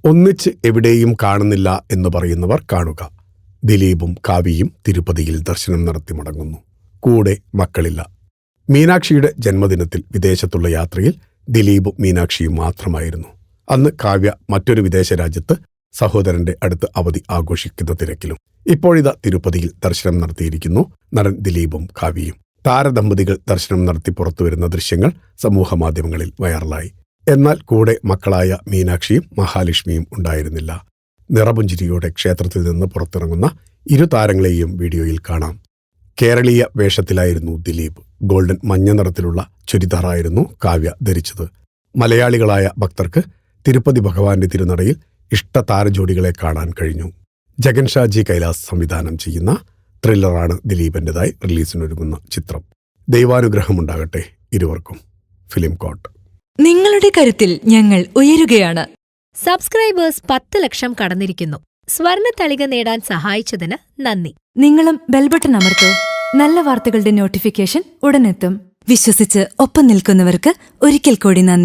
ഒന്നിച്ച് എവിടെയും കാണുന്നില്ല എന്ന് പറയുന്നവർ കാണുക. ദിലീപും കാവ്യയും തിരുപ്പതിയിൽ ദർശനം നടത്തി മടങ്ങുന്നു. കൂടെ മക്കളില്ല. മീനാക്ഷിയുടെ ജന്മദിനത്തിൽ വിദേശത്തുള്ള യാത്രയിൽ ദിലീപും മീനാക്ഷിയും മാത്രമായിരുന്നു. അന്ന് കാവ്യ മറ്റൊരു വിദേശ രാജ്യത്ത് സഹോദരന്റെ അടുത്ത് അവധി ആഘോഷിക്കുന്ന തിരക്കിലും. ഇപ്പോഴിതാ തിരുപ്പതിയിൽ ദർശനം നടത്തിയിരിക്കുന്നു നടൻ ദിലീപും കാവ്യയും. താരദമ്പതികൾ ദർശനം നടത്തി പുറത്തുവരുന്ന ദൃശ്യങ്ങൾ സമൂഹമാധ്യമങ്ങളിൽ വൈറലായി. എന്നാൽ കൂടെ മക്കളായ മീനാക്ഷിയും മഹാലക്ഷ്മിയും ഉണ്ടായിരുന്നില്ല. നിറപുഞ്ചിരിയോടെ ക്ഷേത്രത്തിൽ നിന്ന് പുറത്തിറങ്ങുന്ന ഇരു താരങ്ങളെയും വീഡിയോയിൽ കാണാം. കേരളീയ വേഷത്തിലായിരുന്നു ദിലീപ്. ഗോൾഡൻ മഞ്ഞ നിറത്തിലുള്ള ചുരിദാറായിരുന്നു കാവ്യ ധരിച്ചത്. മലയാളികളായ ഭക്തർക്ക് തിരുപ്പതി ഭഗവാന്റെ തിരുനടയിൽ ഇഷ്ട താരജോഡികളെ കാണാൻ കഴിഞ്ഞു. ജഗൻ ഷാജി കൈലാസ് സംവിധാനം ചെയ്യുന്ന ത്രില്ലറാണ് ദിലീപിൻ്റെതായി റിലീസിനൊരുങ്ങുന്ന ചിത്രം. ദൈവാനുഗ്രഹമുണ്ടാകട്ടെ ഇരുവർക്കും. ഫിലിം കോട്ട്. നിങ്ങളുടെ കരുത്തിൽ ഞങ്ങൾ ഉയരുകയാണ്. സബ്സ്ക്രൈബേഴ്സ് 10 ലക്ഷം കടന്നിരിക്കുന്നു. സ്വർണ്ണ തളിക നേടാൻ സഹായിച്ചതിന് നന്ദി. നിങ്ങളും ബെൽബട്ടൺ അമർത്തോ. നല്ല വാർത്തകളുടെ നോട്ടിഫിക്കേഷൻ ഉടനെത്തും. വിശ്വസിച്ച് ഒപ്പം നിൽക്കുന്നവർക്ക് ഒരിക്കൽ കൂടി നന്ദി.